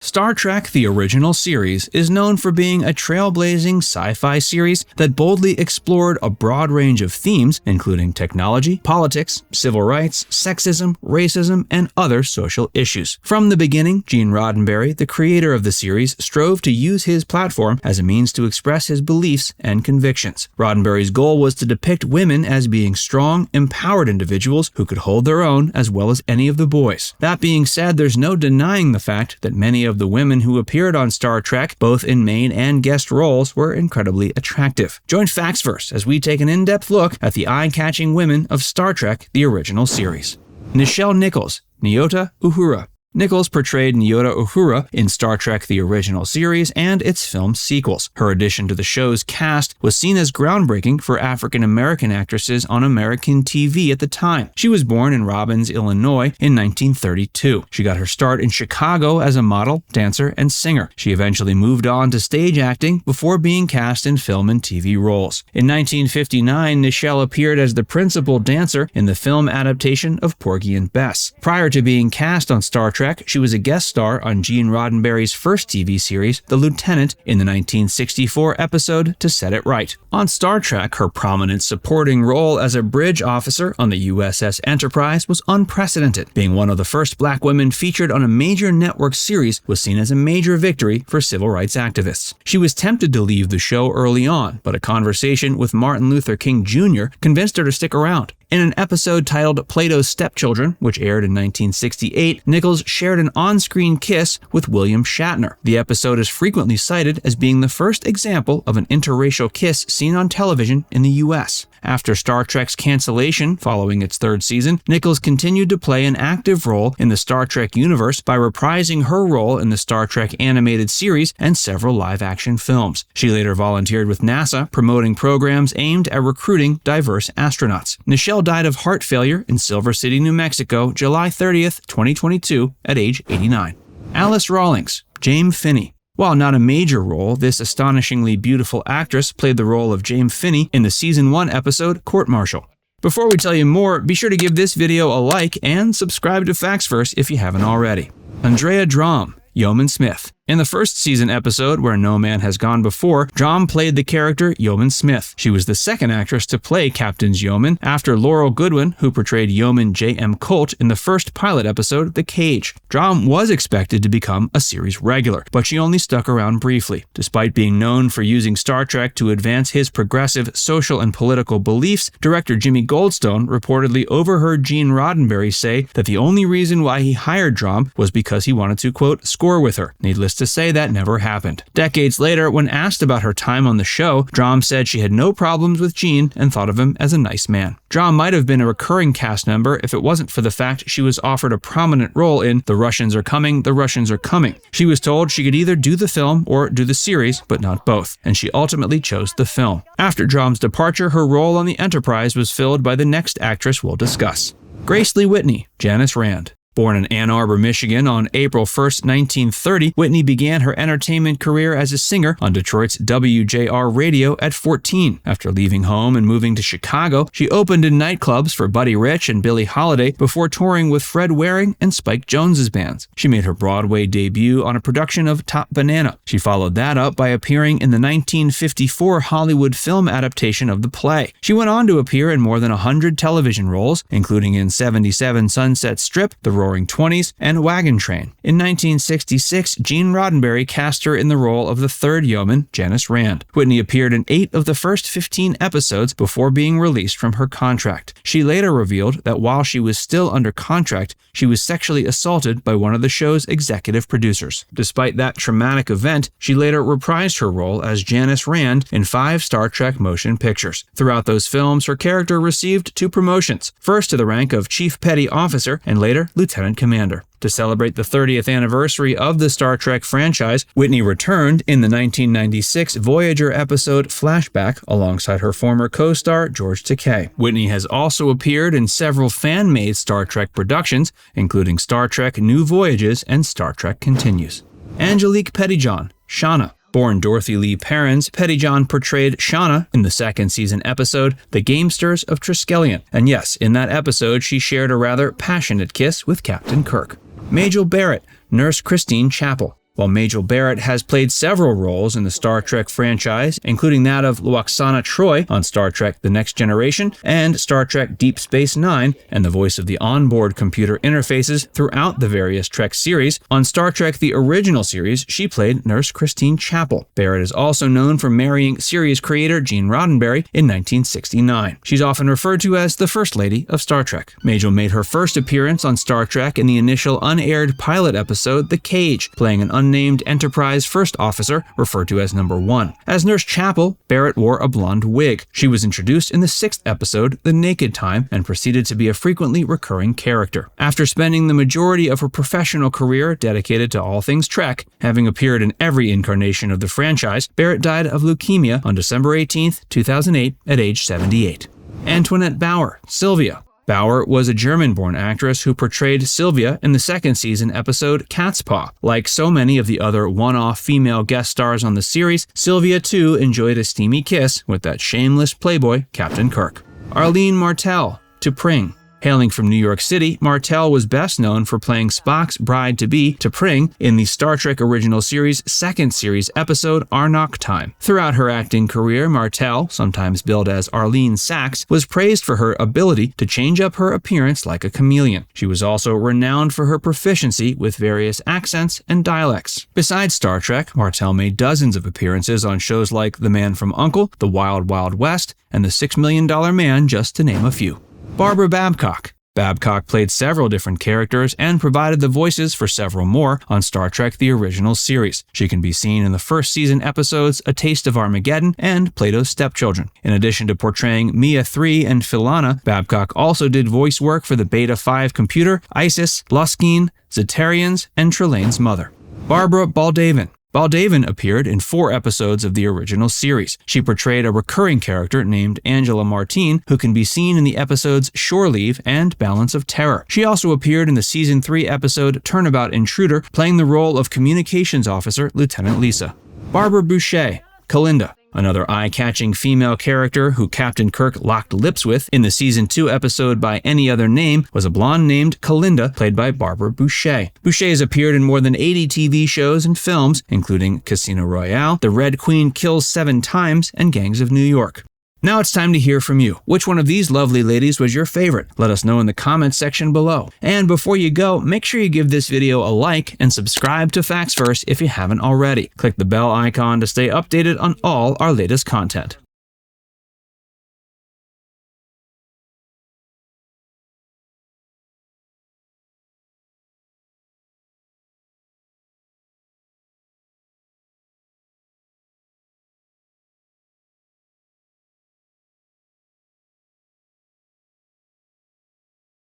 Star Trek: The Original Series is known for being a trailblazing sci-fi series that boldly explored a broad range of themes, including technology, politics, civil rights, sexism, racism, and other social issues. From the beginning, Gene Roddenberry, the creator of the series, strove to use his platform as a means to express his beliefs and convictions. Roddenberry's goal was to depict women as being strong, empowered individuals who could hold their own as well as any of the boys. That being said, there's no denying the fact that many of the women who appeared on Star Trek, both in main and guest roles, were incredibly attractive. Join Factsverse as we take an in-depth look at the eye-catching women of Star Trek: The Original Series. Nichelle Nichols, Nyota Uhura. Nichols portrayed Nyota Uhura in Star Trek: The Original Series and its film sequels. Her addition to the show's cast was seen as groundbreaking for African-American actresses on American TV at the time. She was born in Robbins, Illinois in 1932. She got her start in Chicago as a model, dancer, and singer. She eventually moved on to stage acting before being cast in film and TV roles. In 1959, Nichelle appeared as the principal dancer in the film adaptation of Porgy and Bess. Prior to being cast on Star Trek, she was a guest star on Gene Roddenberry's first TV series, The Lieutenant, in the 1964 episode To Set It Right. On Star Trek, her prominent supporting role as a bridge officer on the USS Enterprise was unprecedented. Being one of the first black women featured on a major network series was seen as a major victory for civil rights activists. She was tempted to leave the show early on, but a conversation with Martin Luther King Jr. convinced her to stick around. In an episode titled Plato's Stepchildren, which aired in 1968, Nichols shared an on-screen kiss with William Shatner. The episode is frequently cited as being the first example of an interracial kiss seen on television in the U.S. After Star Trek's cancellation following its third season, Nichols continued to play an active role in the Star Trek universe by reprising her role in the Star Trek animated series and several live-action films. She later volunteered with NASA, promoting programs aimed at recruiting diverse astronauts. Nichelle died of heart failure in Silver City, New Mexico, July 30th, 2022, at age 89. Alice Rawlings, Jame Finney. While not a major role, this astonishingly beautiful actress played the role of Jame Finney in the Season 1 episode Court Martial. Before we tell you more, be sure to give this video a like and subscribe to Factsverse if you haven't already. Andrea Dromm, Yeoman Smith. In the first season episode, Where No Man Has Gone Before, Dromm played the character Yeoman Smith. She was the second actress to play Captain's Yeoman after Laurel Goodwin, who portrayed Yeoman J.M. Colt in the first pilot episode, The Cage. Dromm was expected to become a series regular, but she only stuck around briefly. Despite being known for using Star Trek to advance his progressive social and political beliefs, director Jimmy Goldstone reportedly overheard Gene Roddenberry say that the only reason why he hired Dromm was because he wanted to, quote, score with her. Needless to say, that never happened. Decades later, when asked about her time on the show, Dromm said she had no problems with Gene and thought of him as a nice man. Dromm might have been a recurring cast member if it wasn't for the fact she was offered a prominent role in The Russians Are Coming, The Russians Are Coming. She was told she could either do the film or do the series, but not both, and she ultimately chose the film. After Dromm's departure, her role on the Enterprise was filled by the next actress we'll discuss. Grace Lee Whitney, Janice Rand. Born in Ann Arbor, Michigan on April 1, 1930, Whitney began her entertainment career as a singer on Detroit's WJR radio at 14. After leaving home and moving to Chicago, she opened in nightclubs for Buddy Rich and Billie Holiday before touring with Fred Waring and Spike Jonze's bands. She made her Broadway debut on a production of Top Banana. She followed that up by appearing in the 1954 Hollywood film adaptation of the play. She went on to appear in more than 100 television roles, including in 77 Sunset Strip, The Roaring Twenties, and Wagon Train. In 1966, Gene Roddenberry cast her in the role of the third yeoman, Janice Rand. Whitney appeared in 8 of the first 15 episodes before being released from her contract. She later revealed that while she was still under contract, she was sexually assaulted by one of the show's executive producers. Despite that traumatic event, she later reprised her role as Janice Rand in 5 Star Trek motion pictures. Throughout those films, her character received 2 promotions, first to the rank of Chief Petty Officer and later Lieutenant Commander. To celebrate the 30th anniversary of the Star Trek franchise, Whitney returned in the 1996 Voyager episode Flashback alongside her former co-star George Takei. Whitney has also appeared in several fan-made Star Trek productions, including Star Trek New Voyages and Star Trek Continues. Angelique Pettyjohn, Shahna. Born Dorothy Lee Perrins, Pettyjohn portrayed Shahna in the second season episode, The Gamesters of Triskelion. And yes, in that episode, she shared a rather passionate kiss with Captain Kirk. Majel Barret, Nurse Christine Chapel. While Majel Barret has played several roles in the Star Trek franchise, including that of Lwaxana Troi on Star Trek The Next Generation and Star Trek Deep Space Nine, and the voice of the onboard computer interfaces throughout the various Trek series, on Star Trek The Original Series, she played Nurse Christine Chapel. Barret is also known for marrying series creator Gene Roddenberry in 1969. She's often referred to as the First Lady of Star Trek. Majel made her first appearance on Star Trek in the initial unaired pilot episode The Cage, playing an unnamed Enterprise first officer referred to as Number 1. As Nurse Chapel, Barret wore a blonde wig. She was introduced in the 6th episode The Naked Time and proceeded to be a frequently recurring character. After spending the majority of her professional career dedicated to all things Trek, having appeared in every incarnation of the franchise, Barret died of leukemia on December 18, 2008 at age 78. Antoinette Bauer, Sylvia. Bauer was a German-born actress who portrayed Sylvia in the 2nd season episode Cat's Paw. Like so many of the other one-off female guest stars on the series, Sylvia too enjoyed a steamy kiss with that shameless playboy Captain Kirk. Arlene Martel, T'Pring. Hailing from New York City, Martel was best known for playing Spock's bride-to-be, T'Pring, in the Star Trek Original Series' 2nd series episode Arnok Time. Throughout her acting career, Martel, sometimes billed as Arlene Sachs, was praised for her ability to change up her appearance like a chameleon. She was also renowned for her proficiency with various accents and dialects. Besides Star Trek, Martel made dozens of appearances on shows like The Man from U.N.C.L.E., The Wild Wild West, and The $6 Million Man, just to name a few. Barbara Babcock. Babcock played several different characters and provided the voices for several more on Star Trek The Original Series. She can be seen in the first season episodes A Taste of Armageddon and Plato's Stepchildren. In addition to portraying Mia 3 and Philana, Babcock also did voice work for the Beta 5 computer, Isis, Luskin, Zetarians, and Trelane's mother. Barbara Baldavin. Baldavin appeared in 4 episodes of the original series. She portrayed a recurring character named Angela Martine, who can be seen in the episodes Shore Leave and Balance of Terror. She also appeared in the Season 3 episode Turnabout Intruder, playing the role of Communications Officer Lieutenant Lisa. Barbara Bouchet, Kelinda. Another eye-catching female character who Captain Kirk locked lips with in the Season 2 episode By Any Other Name was a blonde named Kelinda, played by Barbara Bouchet. Bouchet has appeared in more than 80 TV shows and films, including Casino Royale, The Red Queen Kills 7 Times, and Gangs of New York. Now it's time to hear from you. Which one of these lovely ladies was your favorite? Let us know in the comments section below. And before you go, make sure you give this video a like and subscribe to Facts First if you haven't already. Click the bell icon to stay updated on all our latest content.